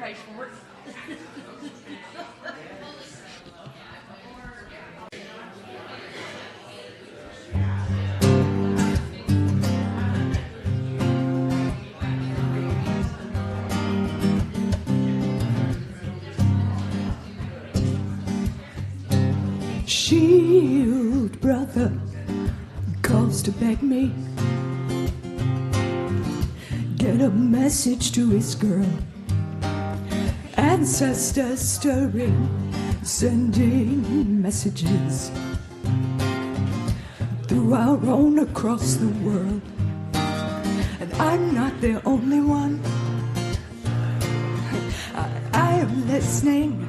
pays for it. Shield brother calls to beg me, get a message to his girl. Ancestors stirring, sending messages through our own across the world. And I'm not the only one. I am listening,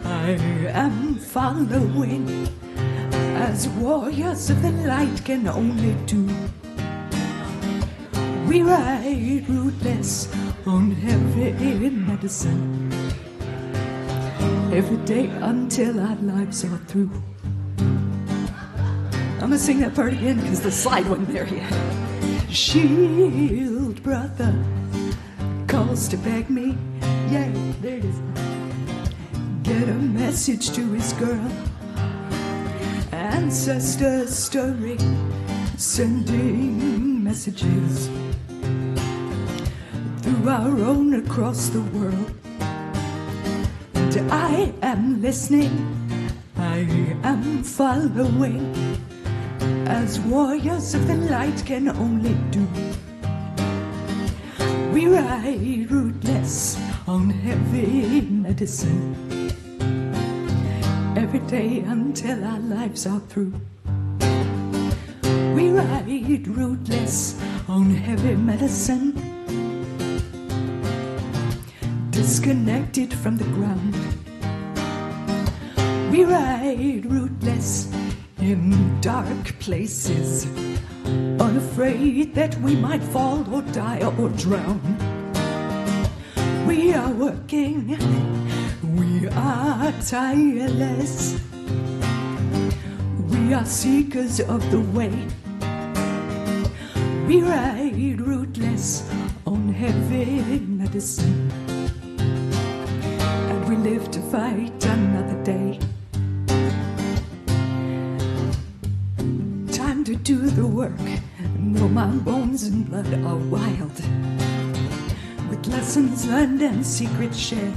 I am following, as warriors of the light can only do. We ride rootless on heavy medicine every day until our lives are through. I'm gonna sing that part again because the slide wasn't there yet. Shield brother calls to beg me, yeah, there it is. Get a message to his girl. Ancestors stirring, sending messages through our own across the world. And I am listening, I am following, as warriors of the light can only do. We ride rootless on heavy medicine every day until our lives are through. We ride rootless on heavy medicine, disconnected from the ground. We ride rootless in dark places, unafraid that we might fall or die or drown. We are working, we are tireless, we are seekers of the way. We ride rootless on heavy medicine, and we live to fight another day. Time to do the work, though my bones and blood are wild, with lessons learned and secrets shared.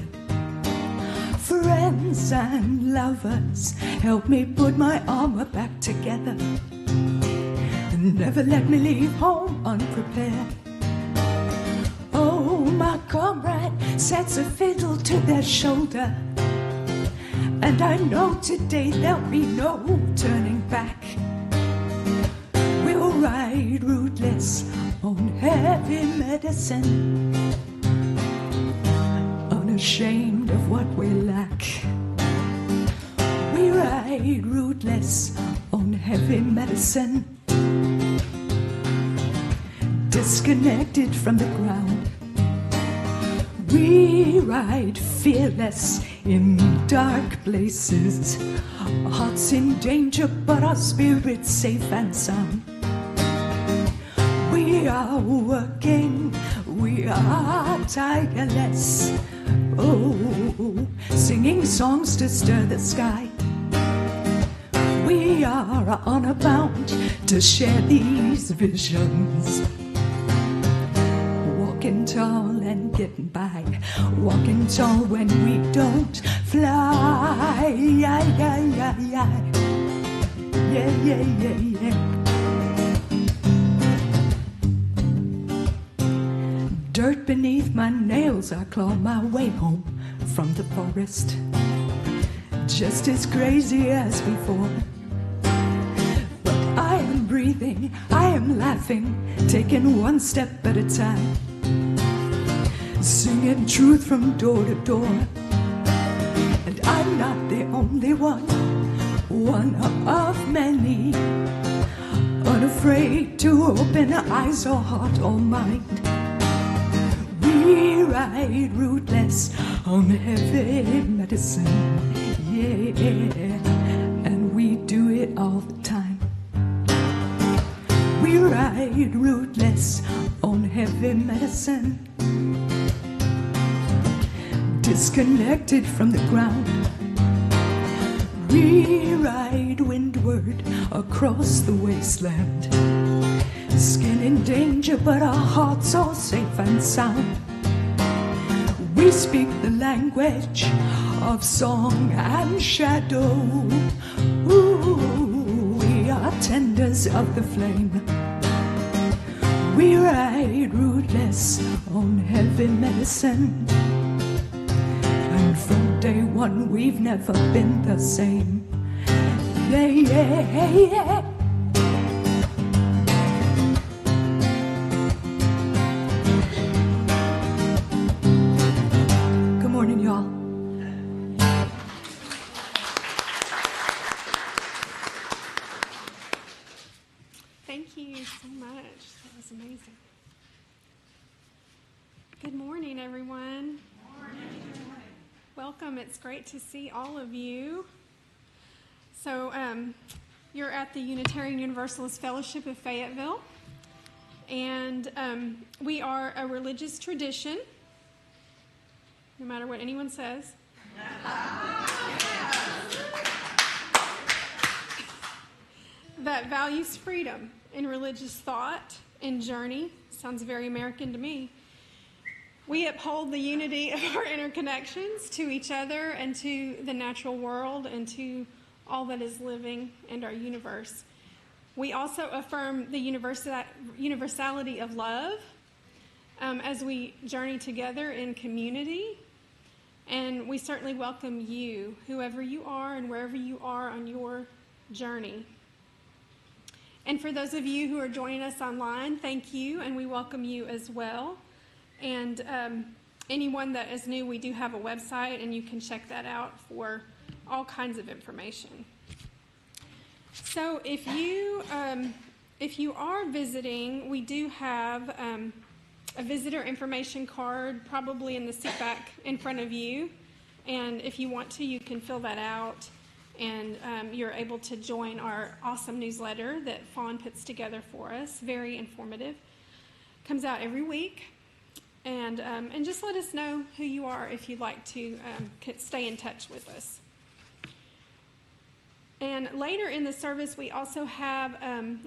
Friends and lovers, help me put my armor back together, and never let me leave home unprepared. Oh, my comrade sets a fiddle to their shoulder, and I know today there'll be no turning back. We'll ride rootless on heavy medicine, unashamed of what we lack. We ride rootless on heavy medicine, disconnected from the ground. We ride fearless in dark places, our hearts in danger but our spirits safe and sound. We are working, we are tireless, oh, singing songs to stir the sky. We are on a bound to share these visions, walking tall and getting by, walking tall when we don't fly. Yeah, yeah, yeah, yeah. Yeah, yeah, yeah, yeah. Dirt beneath my nails, I claw my way home from the forest, just as crazy as before. But I am breathing, I am laughing, taking one step at a time, singing truth from door to door. And I'm not the only one, one of many, unafraid to open eyes or heart or mind. We ride rootless on heavy medicine, yeah, and we do it all the time. We ride rootless on heavy medicine, disconnected from the ground. We ride windward across the wasteland, skin in danger, but our hearts are safe and sound. We speak the language of song and shadow. Ooh, we are tenders of the flame. We ride rootless on heavy medicine, and from day one we've never been the same. Yeah, yeah, yeah. Good morning, y'all. Thank you so much. That was amazing. Good morning, everyone. Welcome. It's great to see all of you. So you're at the Unitarian Universalist Fellowship of Fayetteville, and we are a religious tradition, no matter what anyone says. That values freedom in religious thought and journey. Sounds very American to me. We uphold the unity of our interconnections to each other and to the natural world and to all that is living and our universe. We also affirm the universality of love as we journey together in community. And we certainly welcome you, whoever you are and wherever you are on your journey. And for those of you who are joining us online, thank you, and we welcome you as well. And anyone that is new, we do have a website, and you can check that out for all kinds of information. So if you are visiting, we do have a visitor information card probably in the seat back in front of you. And if you want to, you can fill that out. And you're able to join our awesome newsletter that Fawn puts together for us. Very informative. Comes out every week. And just let us know who you are if you'd like to stay in touch with us. And later in the service, we also have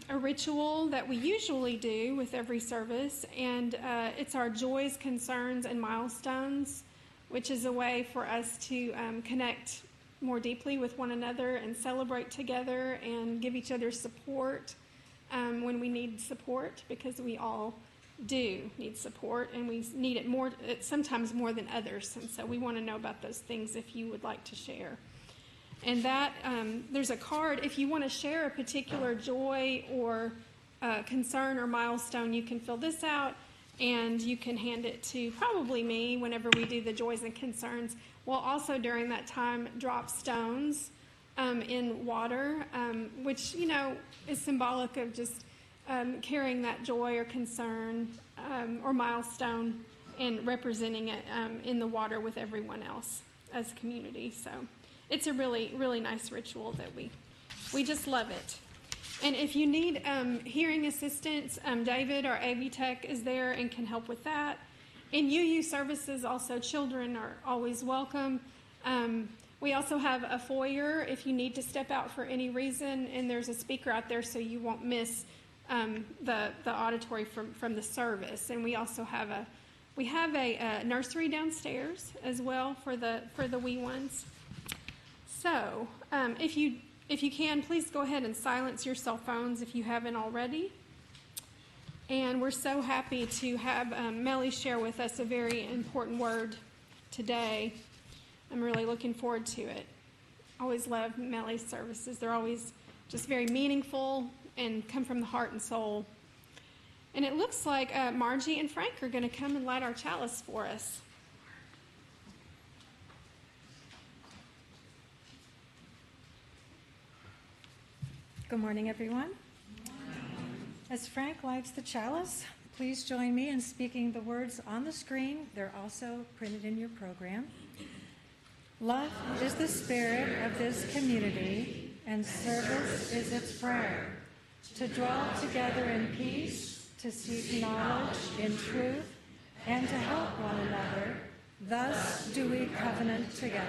a ritual that we usually do with every service. And it's our joys, concerns, and milestones, which is a way for us to connect more deeply with one another and celebrate together and give each other support when we need support, because we all do need support, and we need it more, sometimes more than others. And so we want to know about those things if you would like to share. And that there's a card. If you want to share a particular joy or concern or milestone, you can fill this out, and you can hand it to probably me whenever we do the joys and concerns. We'll also, during that time, drop stones in water, which, is symbolic of just carrying that joy or concern or milestone and representing it in the water with everyone else as a community. So it's a really, really nice ritual that we just love it. And if you need hearing assistance, David, our AV Tech, is there and can help with that. In UU services, also, children are always welcome. We also have a foyer if you need to step out for any reason, and there's a speaker out there so you won't miss the auditory from the service. And we also have a nursery downstairs as well for the wee ones. So if you can, please go ahead and silence your cell phones if you haven't already. And we're so happy to have Melly share with us a very important word today. I'm really looking forward to it. I always love Melly's services. They're always just very meaningful and come from the heart and soul. And it looks like Margie and Frank are going to come and light our chalice for us. Good morning, everyone. As Frank lights the chalice, please join me in speaking the words on the screen. They're also printed in your program. Love is the spirit of this community, and service is its prayer. To dwell together in peace, to seek knowledge in truth, and to help one another Thus do we covenant together.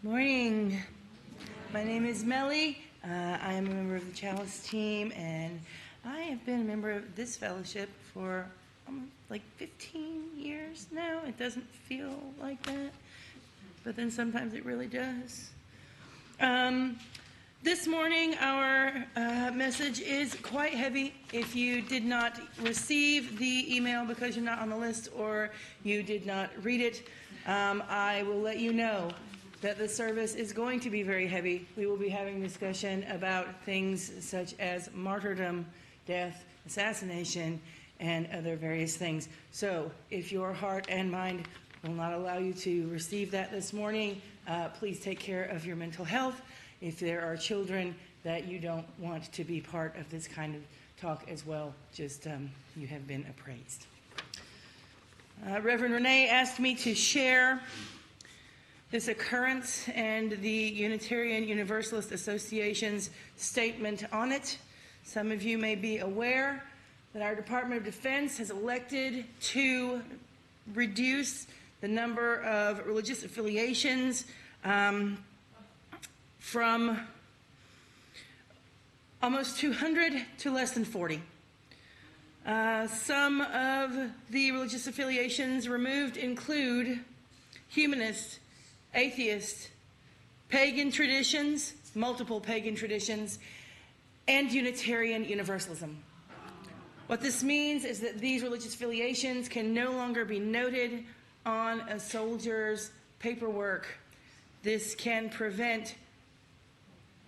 Good morning. My name is Melly. I am a member of the Chalice team, and I have been a member of this fellowship for like 15 years now. It doesn't feel like that, but then sometimes it really does. This morning, our message is quite heavy. If you did not receive the email because you're not on the list or you did not read it, I will let you know that the service is going to be very heavy. We will be having discussion about things such as martyrdom, death, assassination, and other various things. So if your heart and mind will not allow you to receive that this morning, please take care of your mental health. If there are children that you don't want to be part of this kind of talk as well, just you have been appraised. Reverend Renee asked me to share this occurrence and the Unitarian Universalist Association's statement on it. Some of you may be aware that our Department of Defense has elected to reduce the number of religious affiliations from almost 200 to less than 40. Some of the religious affiliations removed include humanist, atheist, pagan traditions, multiple pagan traditions, and Unitarian Universalism. What this means is that these religious affiliations can no longer be noted on a soldier's paperwork. This can prevent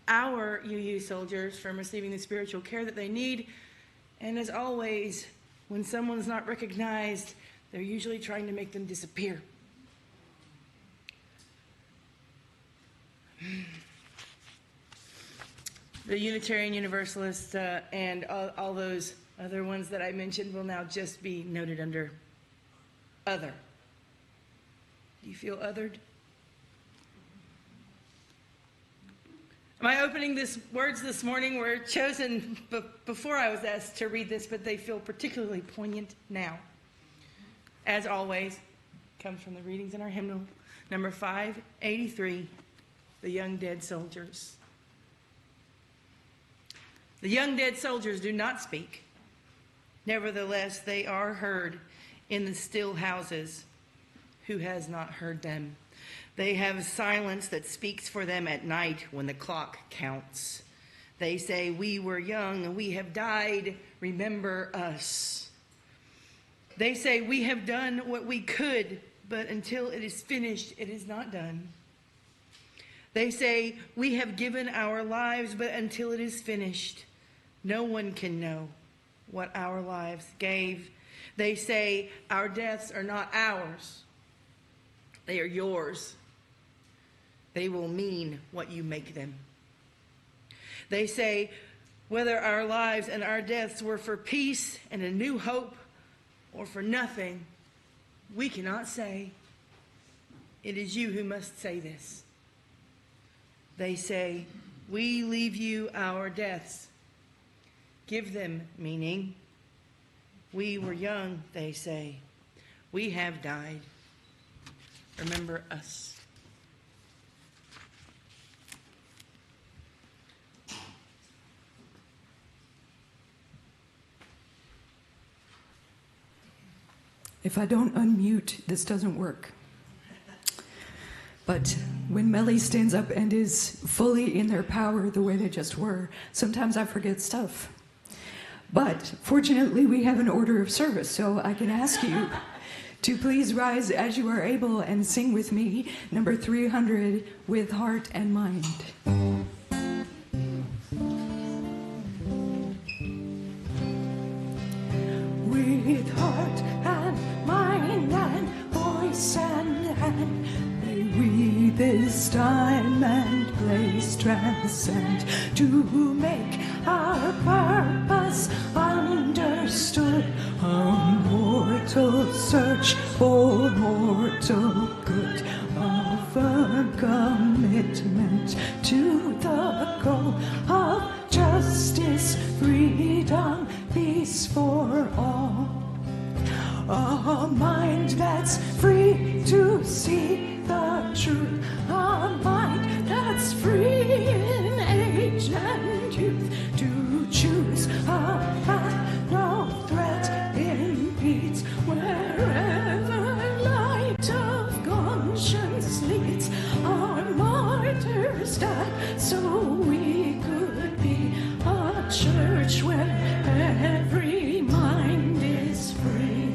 our UU soldiers from receiving the spiritual care that they need. And as always, when someone's not recognized, they're usually trying to make them disappear. The Unitarian Universalists and all those other ones that I mentioned will now just be noted under other. Do you feel othered? My opening words this morning were chosen before I was asked to read this, but they feel particularly poignant now. As always, comes from the readings in our hymnal, number 583, The Young Dead Soldiers. The young dead soldiers do not speak. Nevertheless, they are heard in the still houses. Who has not heard them? They have silence that speaks for them at night when the clock counts. They say, we were young, we have died, remember us. They say, we have done what we could, but until it is finished, it is not done. They say, we have given our lives, but until it is finished, no one can know what our lives gave. They say, our deaths are not ours. They are yours. They will mean what you make them. They say, whether our lives and our deaths were for peace and a new hope or for nothing, we cannot say. It is you who must say this. They say, we leave you our deaths. Give them meaning. We were young, they say. We have died. Remember us. If I don't unmute, this doesn't work. But when Melly stands up and is fully in their power the way they just were, sometimes I forget stuff. But fortunately, we have an order of service, so I can ask you to please rise as you are able and sing with me number 300, With Heart and Mind. With heart and mind and voice and hand, may we this time and place transcend to make our purpose understood. A mortal search for mortal good, a firm commitment to the goal of justice, freedom, peace for all. A mind that's free to see the truth. A mind that's free in age and youth to choose a path no threat impedes. Wherever light of conscience leads, our martyrs died so we could be a church where every mind is free.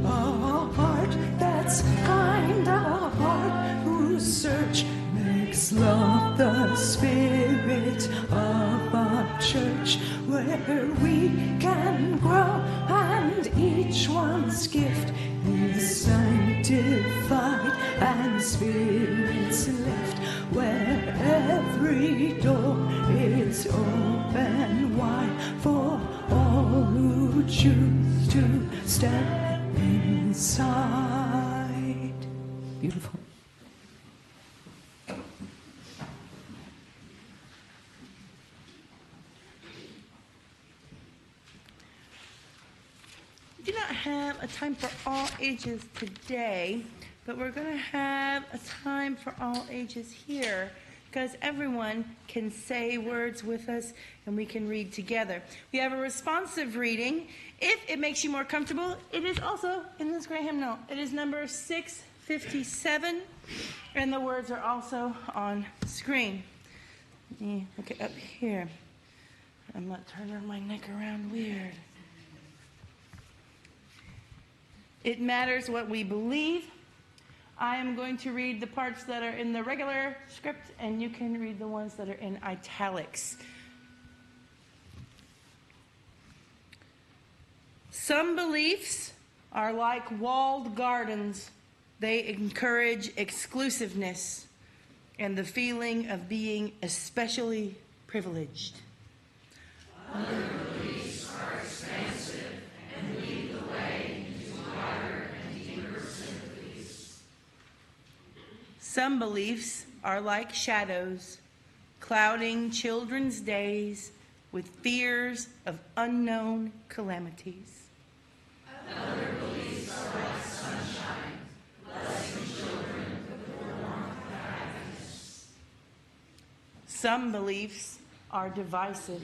A heart that's kind, a heart whose search makes love the spirit of a church where we can grow and each one's gift is sanctified and spirits lift, where every door is open wide for all who choose to step inside. Beautiful. We do not have a time for all ages today, but we're going to have a time for all ages here because everyone can say words with us and we can read together. We have a responsive reading. If it makes you more comfortable, it is also in this great hymnal. It is number 657, and the words are also on screen. Let me look it up here. I'm not turning my neck around weird. It matters what we believe. I am going to read the parts that are in the regular script, and you can read the ones that are in italics. Some beliefs are like walled gardens. They encourage exclusiveness and the feeling of being especially privileged. Other beliefs are expansive and lead the way into wider and deeper sympathies. Some beliefs are like shadows, clouding children's days with fears of unknown calamities. Other beliefs are like sunshine, blessing children with the warmth of happiness. Some beliefs are divisive,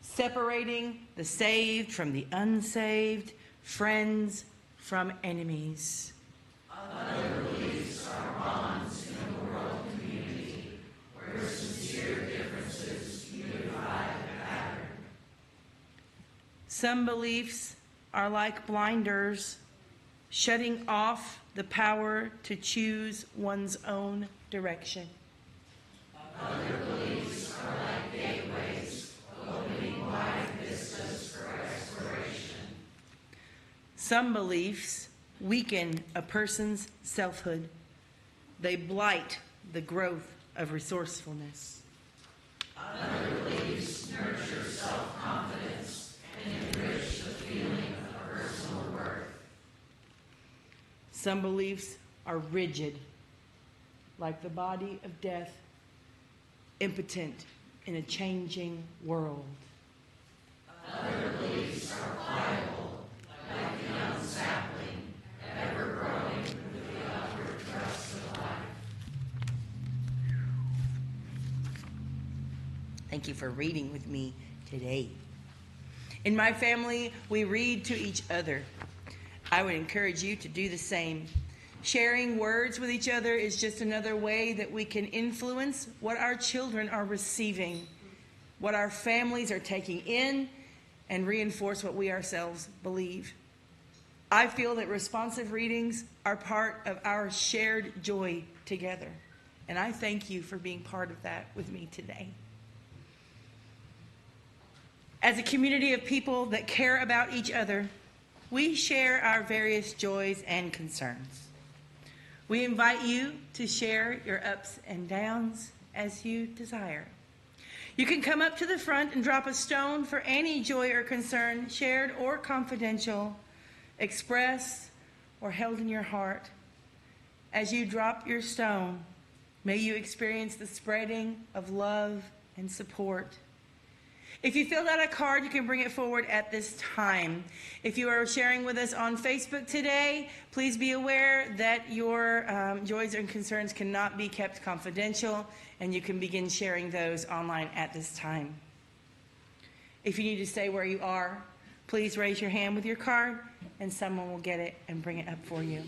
separating the saved from the unsaved, friends from enemies. Other beliefs are bonds in a world community where sincere differences unify the pattern. Some beliefs are like blinders, shutting off the power to choose one's own direction. Other beliefs are like gateways, opening wide vistas for exploration. Some beliefs weaken a person's selfhood. They blight the growth of resourcefulness. Other beliefs nurture self-confidence and enrich the feeling of personal worth. Some beliefs are rigid, like the body of death, impotent in a changing world. Other beliefs are pliable, like the young sapling, ever growing with the upward thrust of life. Thank you for reading with me today. In my family, we read to each other. I would encourage you to do the same. Sharing words with each other is just another way that we can influence what our children are receiving, what our families are taking in, and reinforce what we ourselves believe. I feel that responsive readings are part of our shared joy together, and I thank you for being part of that with me today. As a community of people that care about each other, we share our various joys and concerns. We invite you to share your ups and downs as you desire. You can come up to the front and drop a stone for any joy or concern, shared or confidential, expressed or held in your heart. As you drop your stone, may you experience the spreading of love and support. If you filled out a card, you can bring it forward at this time. If you are sharing with us on Facebook today, please be aware that your joys and concerns cannot be kept confidential, and you can begin sharing those online at this time. If you need to stay where you are, please raise your hand with your card, and someone will get it and bring it up for you.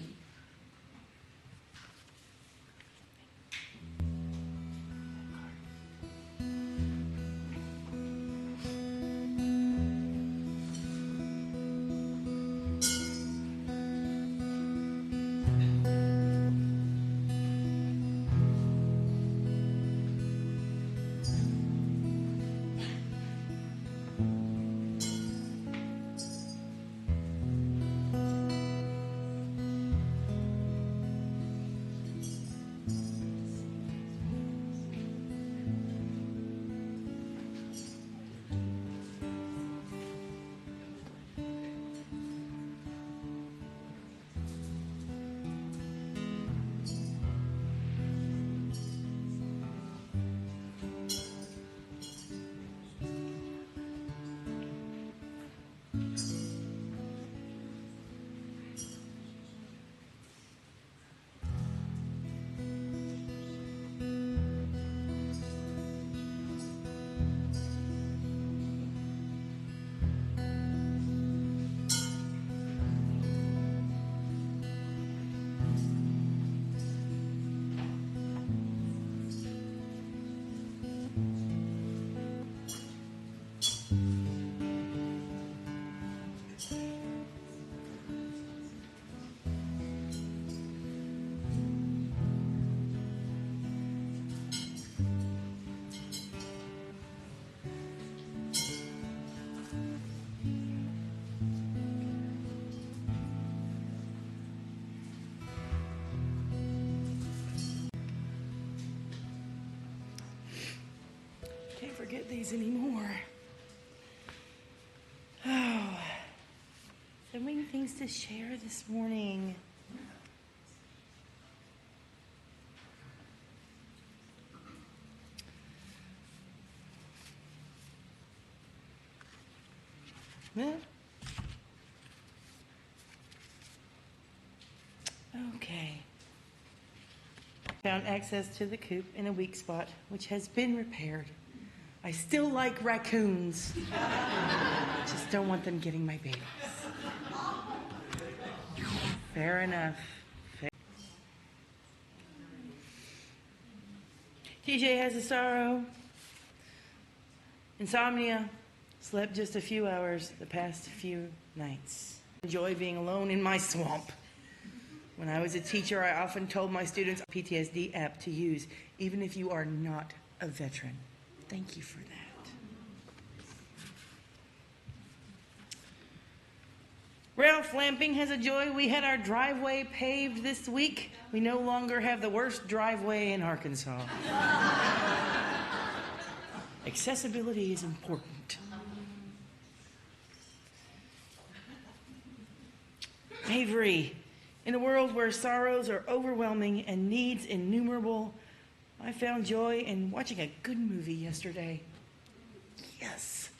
Can't forget these anymore. Oh, so many things to share this morning. Well, okay. Found access to the coop in a weak spot, which has been repaired. I still like raccoons. Just don't want them getting my babies. Fair enough. TJ has a sorrow. Insomnia. Slept just a few hours the past few nights. Enjoy being alone in my swamp. When I was a teacher, I often told my students a PTSD app to use, even if you are not a veteran. Thank you for that. Ralph Lamping has a joy. We had our driveway paved this week. We no longer have the worst driveway in Arkansas. Accessibility is important. Avery, in a world where sorrows are overwhelming and needs innumerable, I found joy in watching a good movie yesterday. Yes.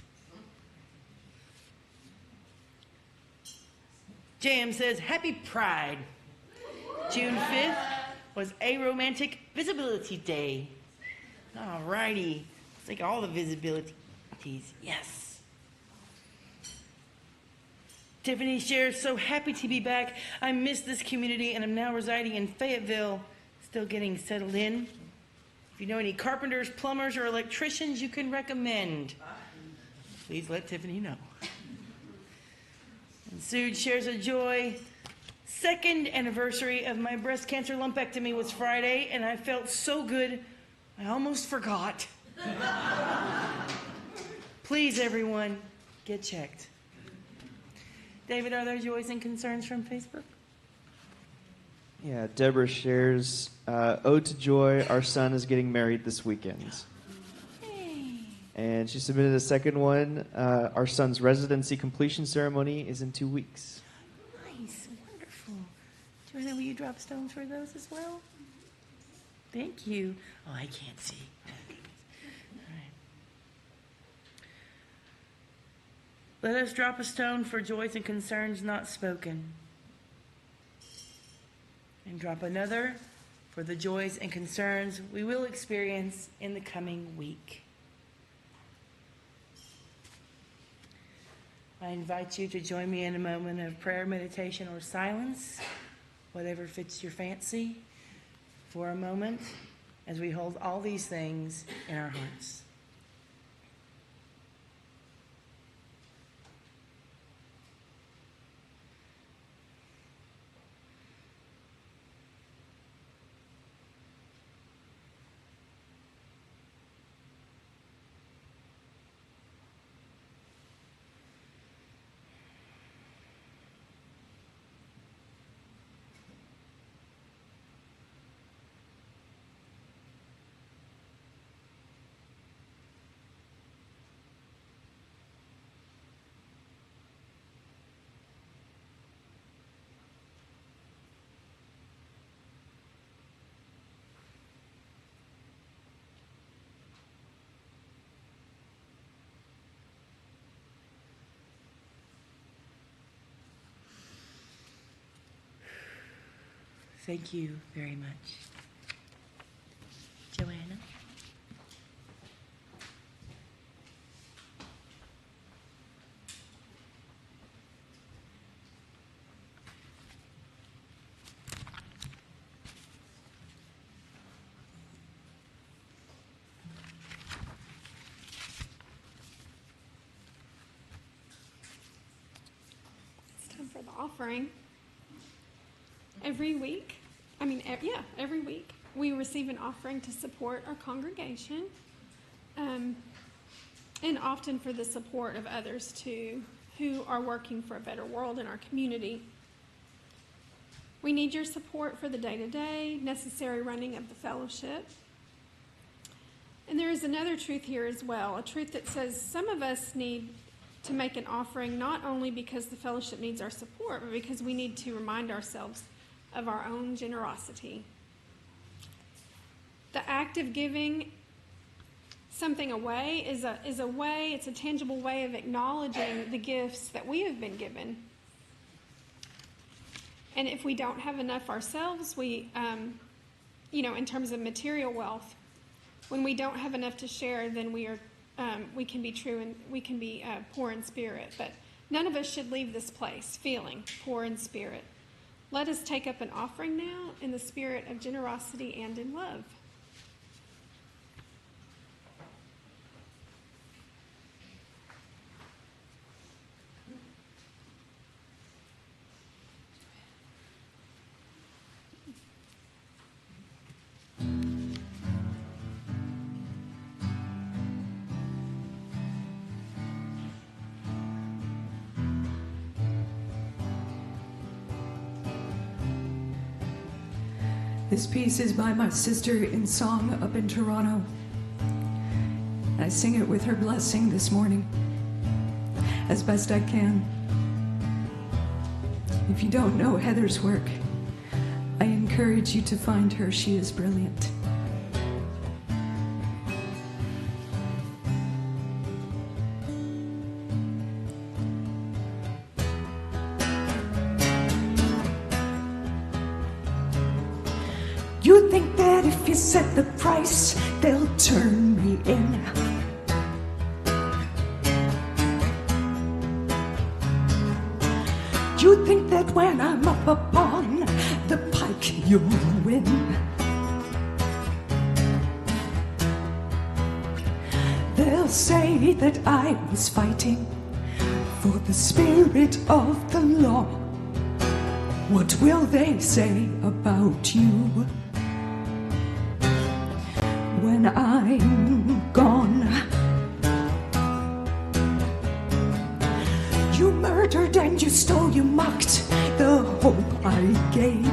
Jam says, Happy Pride. June 5th was Aromantic Visibility Day. All righty. It's like all the visibilities. Yes. Tiffany shares, so happy to be back. I miss this community and I'm now residing in Fayetteville, still getting settled in. If you know any carpenters, plumbers, or electricians you can recommend, please let Tiffany know. And Sue shares a joy. Second anniversary of my breast cancer lumpectomy was Friday, and I felt so good, I almost forgot. Please, everyone, get checked. David, are there joys and concerns from Facebook? Yeah, Deborah shares, Ode to Joy, our son is getting married this weekend. Hey. And she submitted a second one. Our son's residency completion ceremony is in 2 weeks. Nice, wonderful. Do Joanna, will you drop stones for those as well? Thank you. Oh, I can't see. All right. Let us drop a stone for joys and concerns not spoken. And drop another for the joys and concerns we will experience in the coming week. I invite you to join me in a moment of prayer, meditation, or silence, whatever fits your fancy, for a moment as we hold all these things in our hearts. Thank you very much. Joanna? It's time for the offering. Every week, every week, we receive an offering to support our congregation, and often for the support of others too, who are working for a better world in our community. We need your support for the day-to-day, necessary running of the fellowship. And there is another truth here as well, a truth that says some of us need to make an offering not only because the fellowship needs our support, but because we need to remind ourselves of our own generosity. The act of giving something away is a way, it's a tangible way of acknowledging the gifts that we have been given. And if we don't have enough ourselves, we, in terms of material wealth, when we don't have enough to share, then we can be true and we can be poor in spirit. But none of us should leave this place feeling poor in spirit. Let us take up an offering now in the spirit of generosity and in love. This piece is by my sister in song up in Toronto. I sing it with her blessing this morning, as best I can. If you don't know Heather's work, I encourage you to find her. She is brilliant. You think that if you set the price, they'll turn me in. You think that when I'm up upon the pike, you'll win. They'll say that I was fighting for the spirit of the law. What will they say about you when I'm gone? You murdered and you stole, you mocked the hope I gave.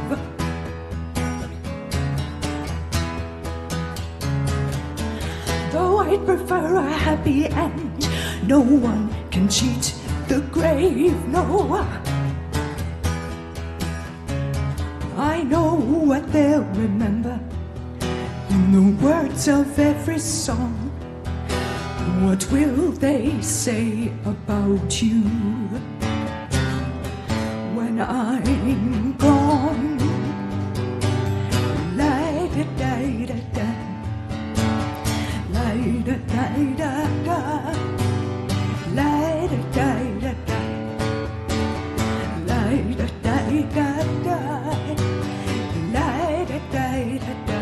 Though I'd prefer a happy end, no one can cheat the grave, no. I know what they'll remember in the words of every song. What will they say about you when I'm gone? La-da-da-da-da, la-da-da-da-da, la-da-da-da-da, la-da-da-da-da, la-da-da-da-da.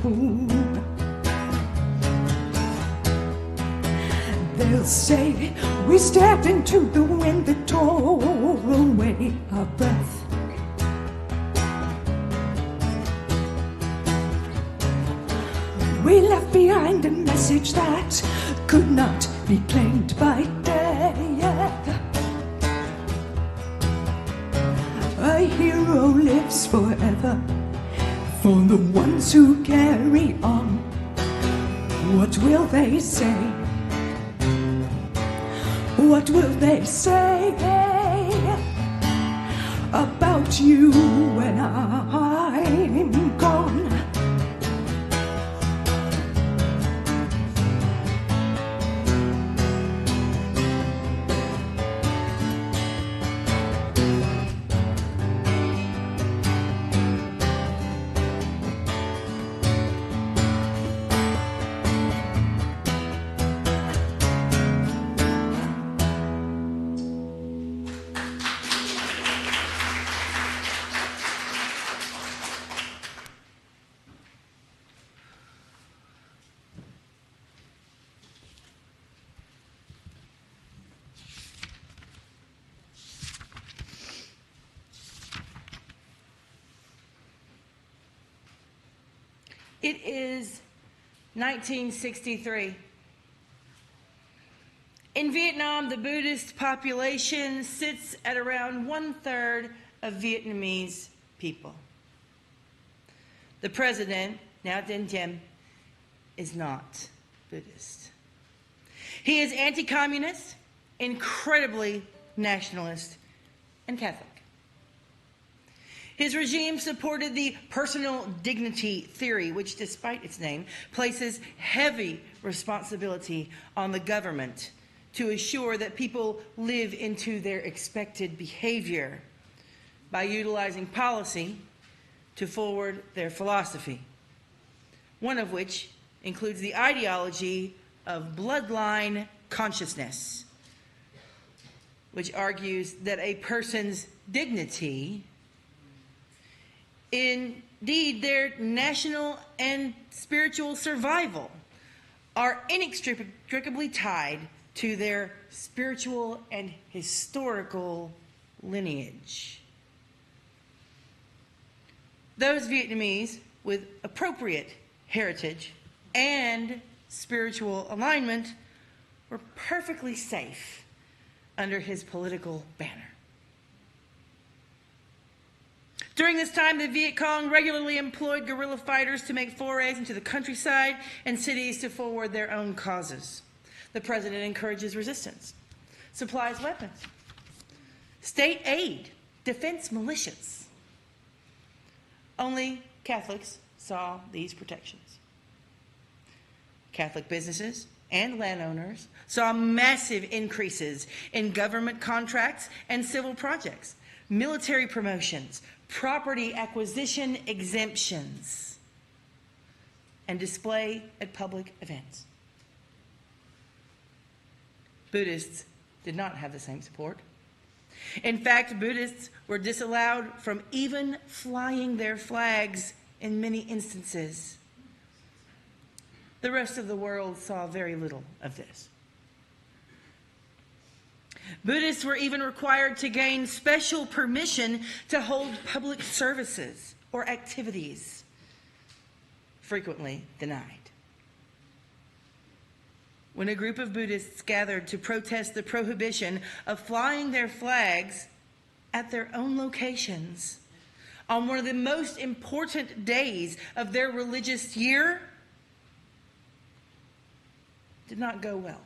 Ooh. They'll say we stepped into the wind that tore away our breath. We left behind a message that could not be claimed by death. A hero lives forever for the ones who carry on. What will they say? What will they say about you when I'm gone? It is 1963. In Vietnam, the Buddhist population sits at around 1/3 of Vietnamese people. The president, Nha Dinh, is not Buddhist. He is anti-communist, incredibly nationalist, and Catholic. His regime supported the personal dignity theory, which, despite its name, places heavy responsibility on the government to assure that people live into their expected behavior by utilizing policy to forward their philosophy, one of which includes the ideology of bloodline consciousness, which argues that a person's dignity, indeed their national and spiritual survival, are inextricably tied to their spiritual and historical lineage. Those Vietnamese with appropriate heritage and spiritual alignment were perfectly safe under his political banner. During this time, the Viet Cong regularly employed guerrilla fighters to make forays into the countryside and cities to forward their own causes. The president encourages resistance, supplies weapons, state aid, defense militias. Only Catholics saw these protections. Catholic businesses and landowners saw massive increases in government contracts and civil projects, military promotions, property acquisition exemptions, and display at public events. Buddhists did not have the same support. In fact, Buddhists were disallowed from even flying their flags in many instances. The rest of the world saw very little of this. Buddhists were even required to gain special permission to hold public services or activities, frequently denied. When a group of Buddhists gathered to protest the prohibition of flying their flags at their own locations on one of the most important days of their religious year, did not go well.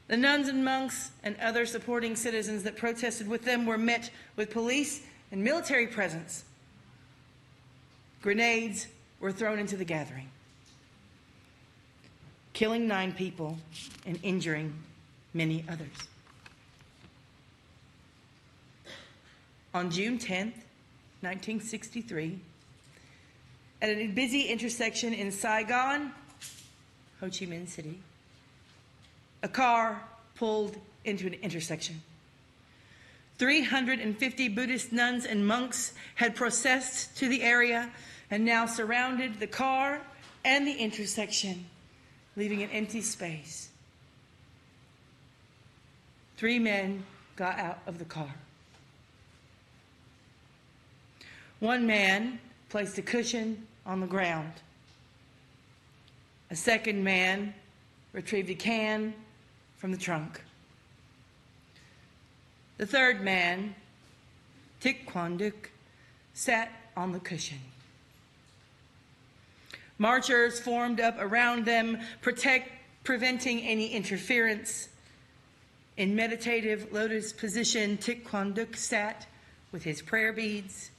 The nuns and monks and other supporting citizens that protested with them were met with police and military presence. Grenades were thrown into the gathering, killing 9 people and injuring many others. On June 10th, 1963, at a busy intersection in Saigon, Ho Chi Minh City, a car pulled into an intersection. 350 Buddhist nuns and monks had processed to the area and now surrounded the car and the intersection, leaving an empty space. 3 men got out of the car. 1 man placed a cushion on the ground. A second man retrieved a can from the trunk. The third man, Thich Quang Duc, sat on the cushion. Marchers formed up around them, preventing any interference. In meditative lotus position, Thich Quang Duc sat with his prayer beads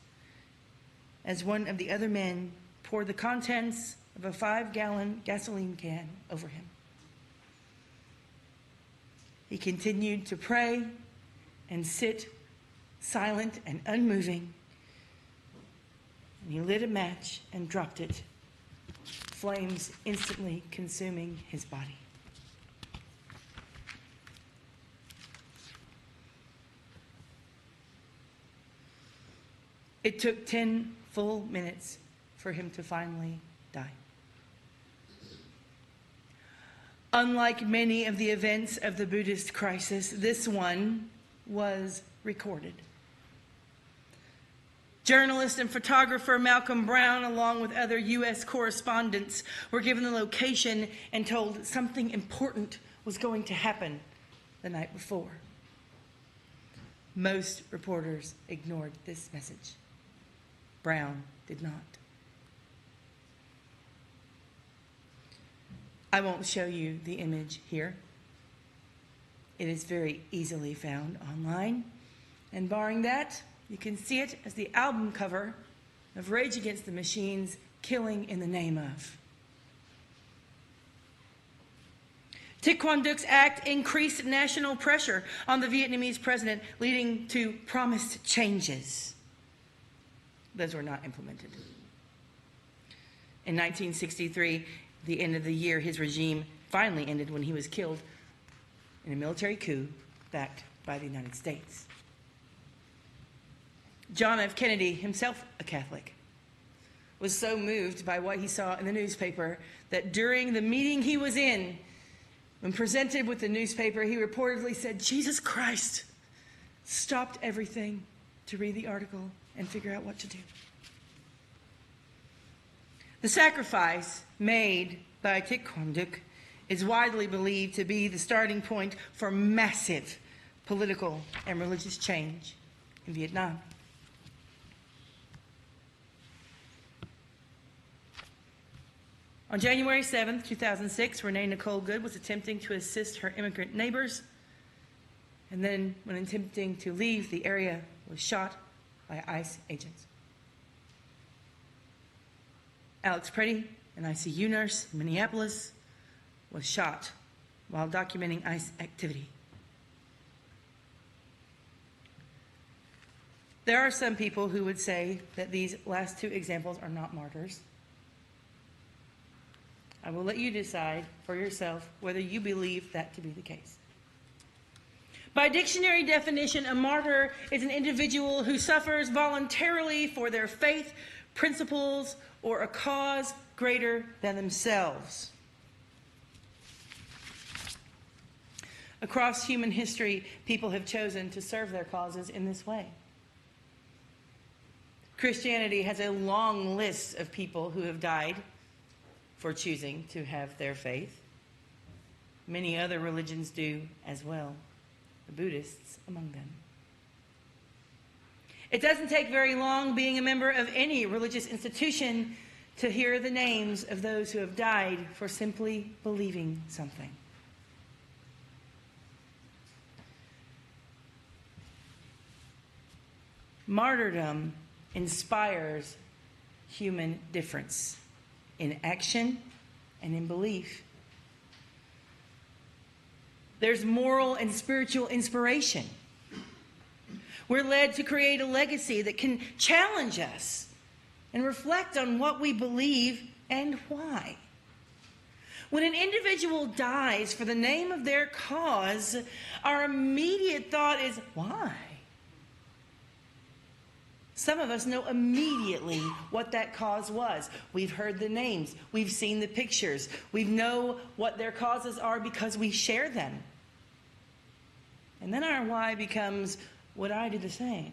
as one of the other men poured the contents of a 5-gallon gasoline can over him. He continued to pray and sit silent and unmoving. And he lit a match and dropped it, flames instantly consuming his body. It took 10 full minutes for him to finally die. Unlike many of the events of the Buddhist crisis, this one was recorded. Journalist and photographer Malcolm Brown, along with other U.S. correspondents, were given the location and told something important was going to happen the night before. Most reporters ignored this message. Brown did not. I won't show you the image here. It is very easily found online. And barring that, you can see it as the album cover of Rage Against the Machine's Killing in the Name of. Thich Quang Duc's act increased national pressure on the Vietnamese president, leading to promised changes. Those were not implemented. In 1963, the end of the year, his regime finally ended when he was killed in a military coup backed by the United States. John F. Kennedy, himself a Catholic, was so moved by what he saw in the newspaper that during the meeting he was in, when presented with the newspaper, he reportedly said, "Jesus Christ," stopped everything to read the article and figure out what to do. The sacrifice made by Thich Quang Duc is widely believed to be the starting point for massive political and religious change in Vietnam. On January 7th, 2006, Renee Nicole Good was attempting to assist her immigrant neighbors, and then when attempting to leave the area, was shot by ICE agents. Alex Preddy, an ICU nurse in Minneapolis, was shot while documenting ICE activity. There are some people who would say that these last 2 examples are not martyrs. I will let you decide for yourself whether you believe that to be the case. By dictionary definition, a martyr is an individual who suffers voluntarily for their faith, principles, or a cause greater than themselves. Across human history, people have chosen to serve their causes in this way. Christianity has a long list of people who have died for choosing to have their faith. Many other religions do as well, the Buddhists among them. It doesn't take very long being a member of any religious institution to hear the names of those who have died for simply believing something. Martyrdom inspires human difference in action and in belief. There's moral and spiritual inspiration. We're led to create a legacy that can challenge us and reflect on what we believe and why. When an individual dies for the name of their cause, our immediate thought is, why? Some of us know immediately what that cause was. We've heard the names. We've seen the pictures. We know what their causes are because we share them. And then our why becomes, would I do the same?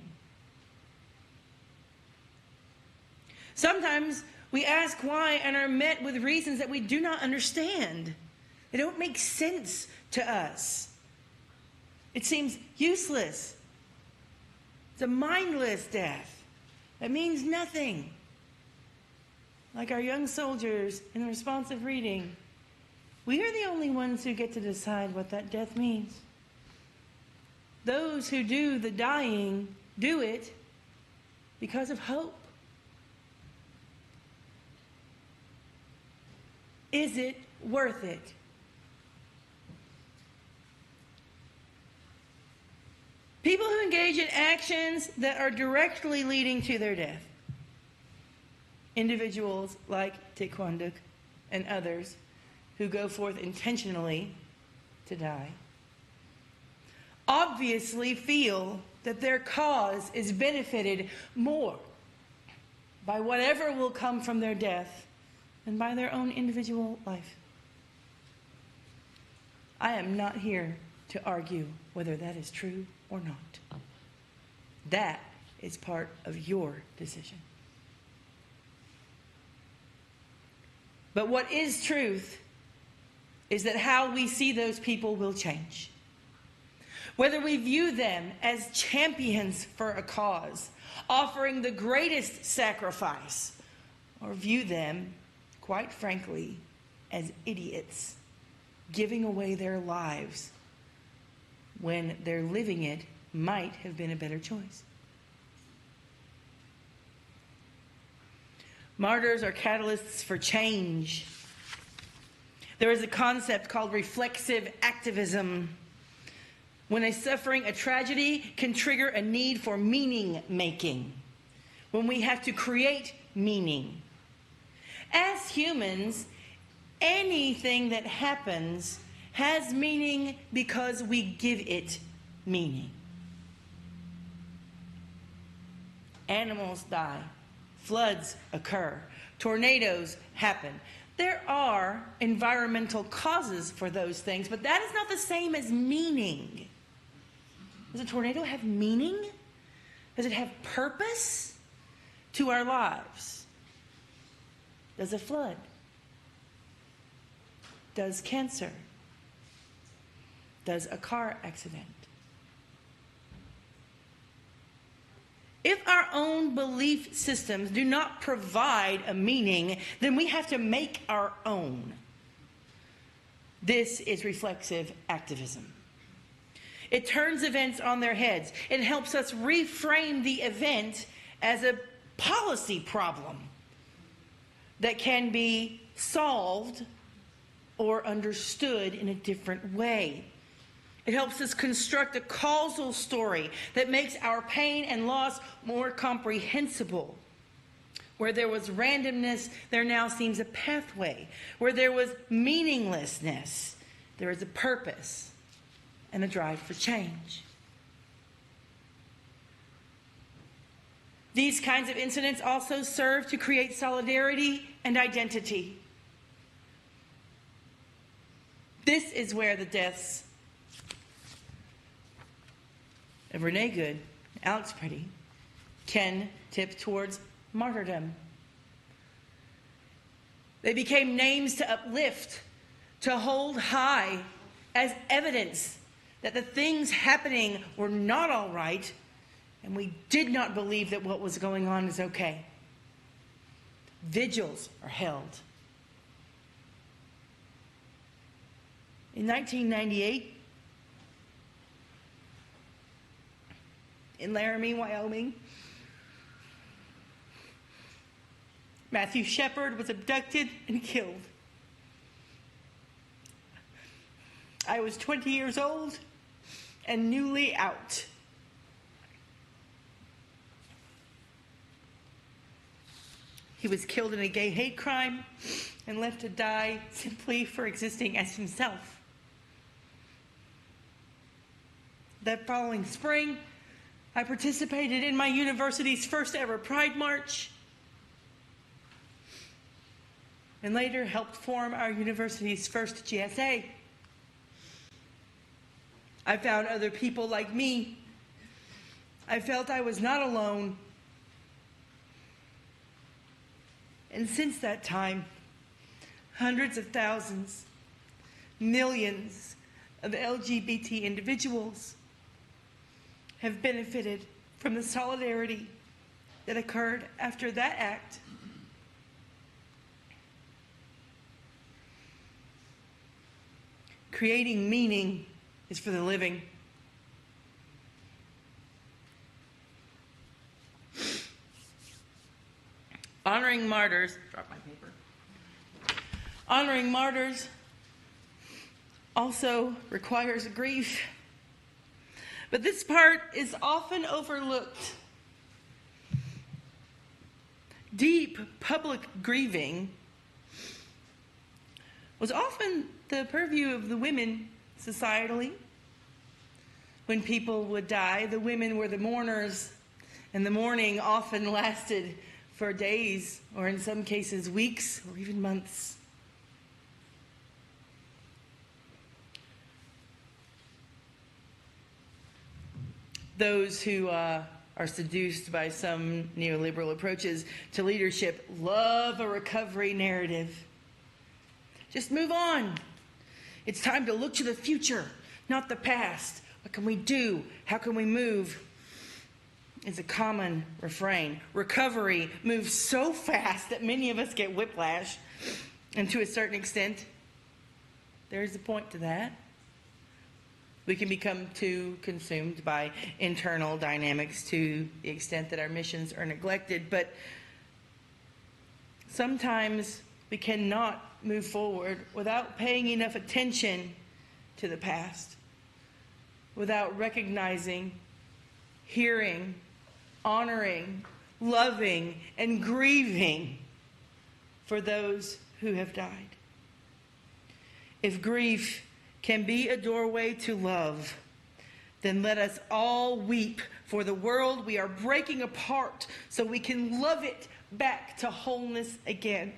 Sometimes we ask why and are met with reasons that we do not understand. They don't make sense to us. It seems useless. It's a mindless death that means nothing. Like our young soldiers in the responsive reading, we are the only ones who get to decide what that death means. Those who do the dying do it because of hope. Is it worth it? People who engage in actions that are directly leading to their death. Individuals like Taekwondo and others who go forth intentionally to die obviously feel that their cause is benefited more by whatever will come from their death than by their own individual life. I am not here to argue whether that is true or not. That is part of your decision. But what is truth is that how we see those people will change. Whether we view them as champions for a cause, offering the greatest sacrifice, or view them, quite frankly, as idiots, giving away their lives when their living it might have been a better choice. Martyrs are catalysts for change. There is a concept called reflexive activism. When a suffering, a tragedy can trigger a need for meaning making. When we have to create meaning. As humans, anything that happens has meaning because we give it meaning. Animals die. Floods occur. Tornadoes happen. There are environmental causes for those things, but that is not the same as meaning. Does a tornado have meaning? Does it have purpose to our lives? Does a flood? Does cancer? Does a car accident? If our own belief systems do not provide a meaning, then we have to make our own. This is reflexive activism. It turns events on their heads. It helps us reframe the event as a policy problem that can be solved or understood in a different way. It helps us construct a causal story that makes our pain and loss more comprehensible. Where there was randomness, there now seems a pathway. Where there was meaninglessness, there is a purpose and a drive for change. These kinds of incidents also serve to create solidarity and identity. This is where the deaths of Renee Good, Alex Pretty, can tip towards martyrdom. They became names to uplift, to hold high as evidence that the things happening were not all right, and we did not believe that what was going on is okay. Vigils are held. In 1998, in Laramie, Wyoming, Matthew Shepard was abducted and killed. I was 20 years old and newly out. He was killed in a gay hate crime and left to die simply for existing as himself. That following spring, I participated in my university's first ever Pride March and later helped form our university's first GSA. I found other people like me. I felt I was not alone. And since that time, hundreds of thousands, millions of LGBT individuals have benefited from the solidarity that occurred after that act. Creating meaning is for the living. Honoring martyrs, drop my paper. Honoring martyrs also requires grief. But this part is often overlooked. Deep public grieving was often the purview of the women societally. When people would die, the women were the mourners, and the mourning often lasted for days, or in some cases, weeks, or even months. Those who are seduced by some neoliberal approaches to leadership love a recovery narrative. Just move on. It's time to look to the future, not the past. What can we do? How can we move? It's a common refrain. Recovery moves so fast that many of us get whiplash. And to a certain extent, there's a point to that. We can become too consumed by internal dynamics to the extent that our missions are neglected. But sometimes we cannot move forward without paying enough attention to the past, without recognizing, hearing, honoring, loving, and grieving for those who have died. If grief can be a doorway to love, then let us all weep for the world we are breaking apart so we can love it back to wholeness again.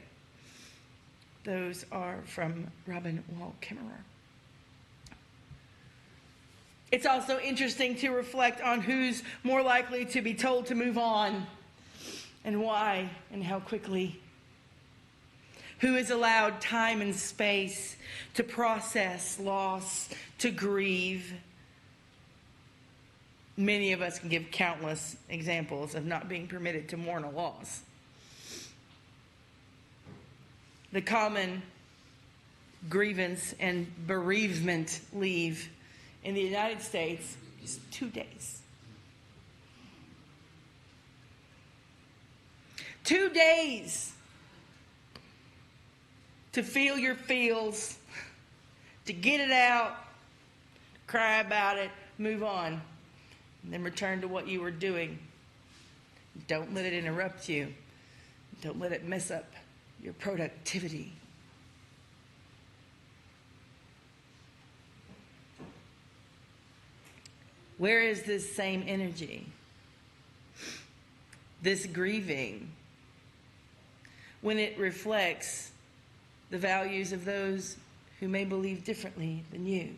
Those are from Robin Wall Kimmerer. It's also interesting to reflect on who's more likely to be told to move on, and why, and how quickly. Who is allowed time and space to process loss, to grieve. Many of us can give countless examples of not being permitted to mourn a loss. The common grievance and bereavement leave in the United States is 2 days. 2 days to feel your feels, to get it out, cry about it, move on, and then return to what you were doing. Don't let it interrupt you. Don't let it mess up your productivity. Where is this same energy, this grieving, when it reflects the values of those who may believe differently than you?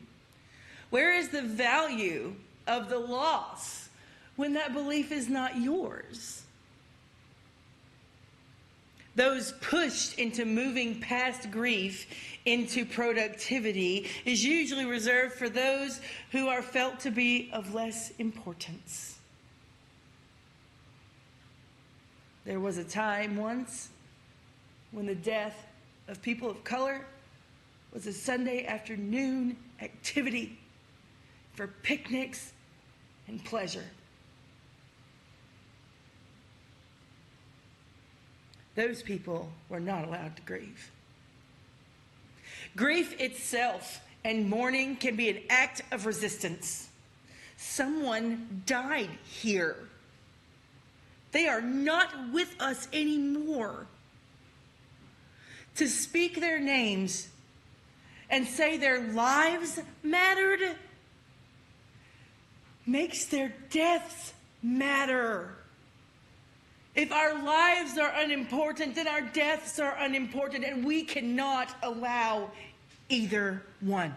Where is the value of the loss when that belief is not yours? Those pushed into moving past grief into productivity is usually reserved for those who are felt to be of less importance. There was a time once when the death of people of color was a Sunday afternoon activity for picnics and pleasure. those people were not allowed to grieve. Grief itself and mourning can be an act of resistance. Someone died here. They are not with us anymore. To speak their names and say their lives mattered makes their deaths matter. If our lives are unimportant, then our deaths are unimportant, and we cannot allow either one.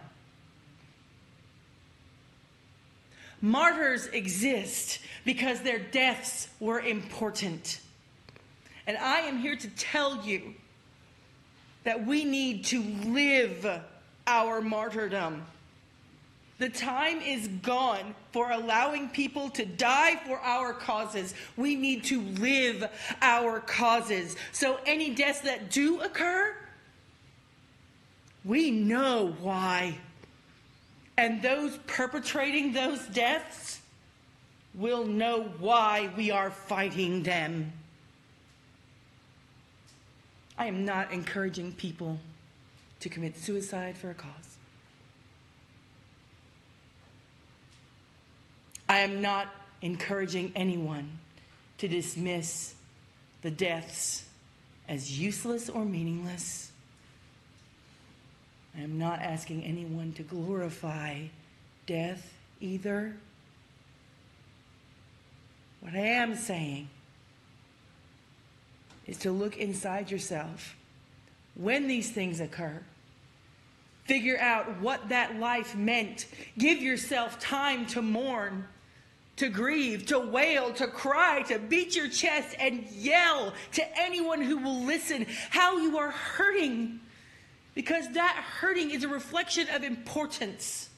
Martyrs exist because their deaths were important. And I am here to tell you that we need to live our martyrdom. The time is gone for allowing people to die for our causes. We need to live our causes. So any deaths that do occur, we know why. And those perpetrating those deaths will know why we are fighting them. I am not encouraging people to commit suicide for a cause. I am not encouraging anyone to dismiss the deaths as useless or meaningless. I am not asking anyone to glorify death either. What I am saying is to look inside yourself when these things occur. Figure out what that life meant. Give yourself time to mourn, to grieve, to wail, to cry, to beat your chest and yell to anyone who will listen how you are hurting. Because that hurting is a reflection of importance.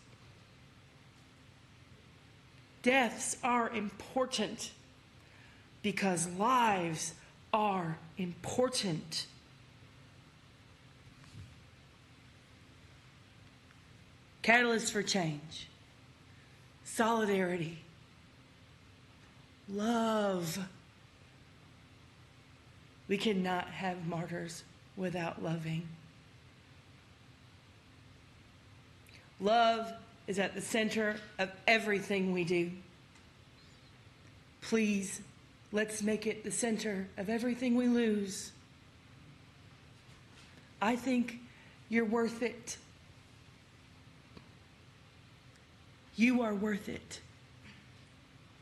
Deaths are important because lives are important. Catalyst for change, solidarity, love. We cannot have martyrs without loving. Love is at the center of everything we do. Please, let's make it the center of everything we lose. I think you're worth it. You are worth it.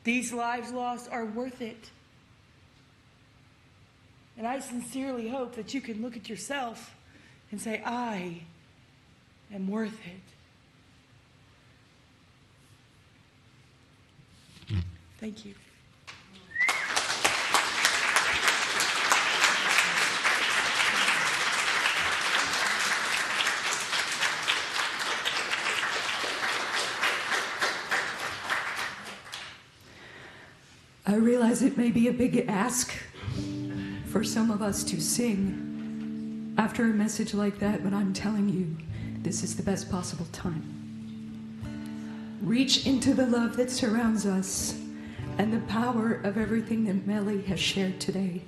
These lives lost are worth it. And I sincerely hope that you can look at yourself and say, I am worth it. Thank you. I realize it may be a big ask for some of us to sing after a message like that, but I'm telling you, this is the best possible time. Reach into the love that surrounds us and the power of everything that Melly has shared today,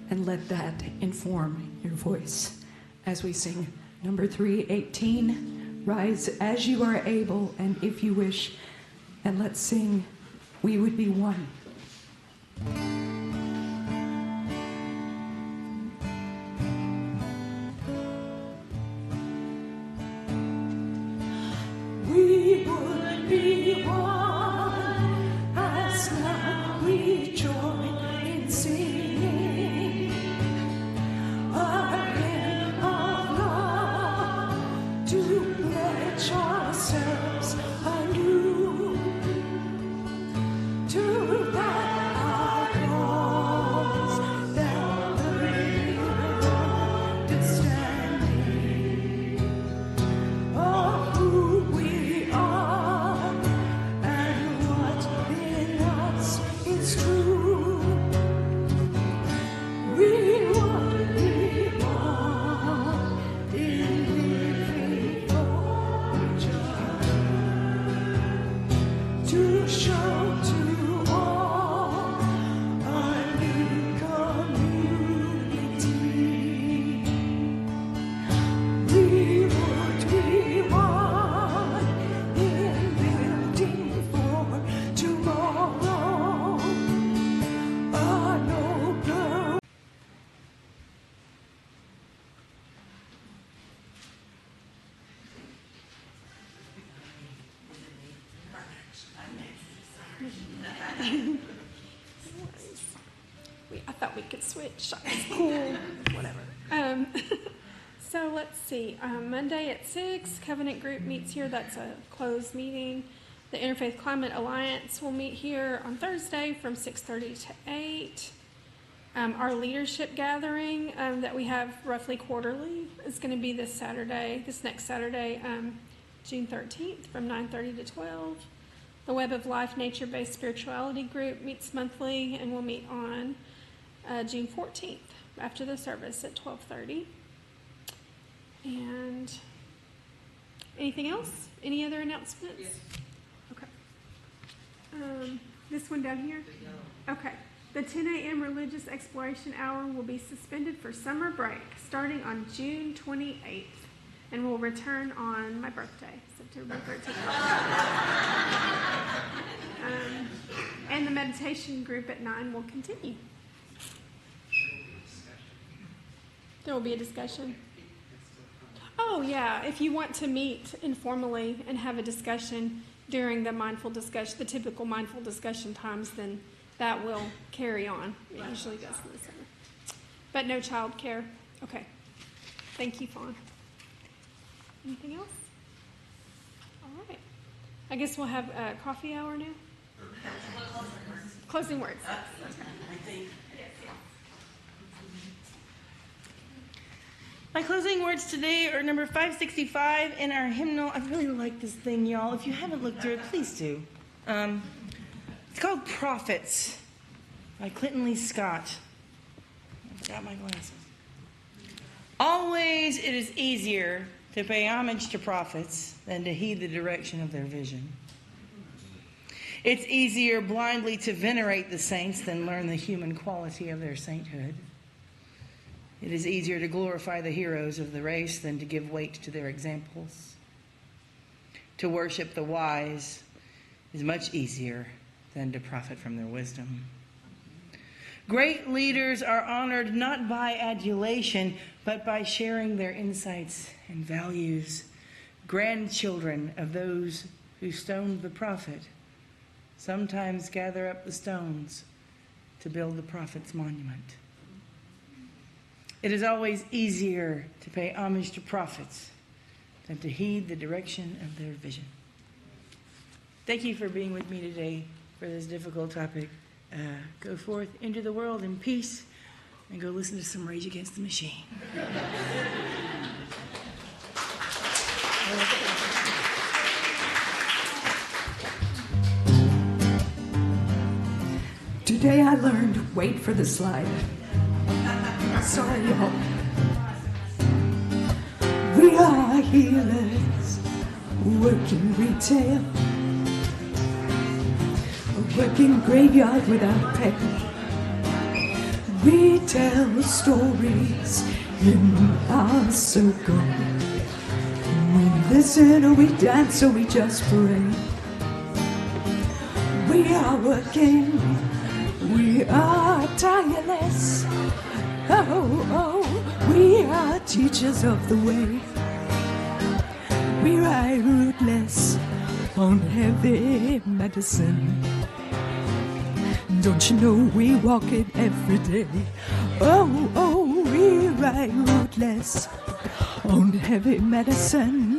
and let that inform your voice as we sing number 318, Rise as You Are Able, and if you wish, and let's sing We Would Be One. We would be one as now we join in singing a hymn of love to pledge ourselves anew to that our cause that the real understanding of who we are and what in us is true. We would be one in living for each other to show to all a new community. I thought we could switch. It's cool. Whatever. So let's see. Monday at 6, Covenant Group meets here. That's a closed meeting. The Interfaith Climate Alliance will meet here on Thursday from 6:30 to 8. Our leadership gathering that we have roughly quarterly is going to be this next Saturday, June 13th from 9:30 to 12. The Web of Life Nature-Based Spirituality Group meets monthly and will meet on June 14th after the service at 12:30. And anything else? Any other announcements? Yes. Okay. This one down here? Okay. The 10 a.m. Religious Exploration Hour will be suspended for summer break starting on June 28th and will return on my birthday, September 13th. And the meditation group at 9 will continue. There will be a discussion. Oh, yeah. If you want to meet informally and have a discussion during the typical mindful discussion times, then that will carry on. It usually does in the summer. But no child care. Okay. Thank you, Fawn. Anything else? All right. I guess we'll have a coffee hour now. Closing words. My closing words today are number 565 in our hymnal. I really like this thing, y'all. If you haven't looked through it, please do. It's called Prophets by Clinton Lee Scott. I forgot my glasses. Always it is easier to pay homage to prophets than to heed the direction of their vision. It's easier blindly to venerate the saints than learn the human quality of their sainthood. It is easier to glorify the heroes of the race than to give weight to their examples. To worship the wise is much easier than to profit from their wisdom. Great leaders are honored not by adulation, but by sharing their insights and values. Grandchildren of those who stoned the prophet sometimes gather up the stones to build the prophet's monument. It is always easier to pay homage to prophets than to heed the direction of their vision. Thank you for being with me today for this difficult topic. Go forth into the world in peace and go listen to some Rage Against the Machine. Today I learned, wait for the slide. Sorry, y'all. We are healers, working retail, working graveyard without pay. We tell stories in our circle. We listen or we dance or we just pray. We are working, we are tireless. Oh, we are teachers of the way. We ride rootless on heavy medicine. Don't you know we walk it every day? Oh, we ride rootless on heavy medicine.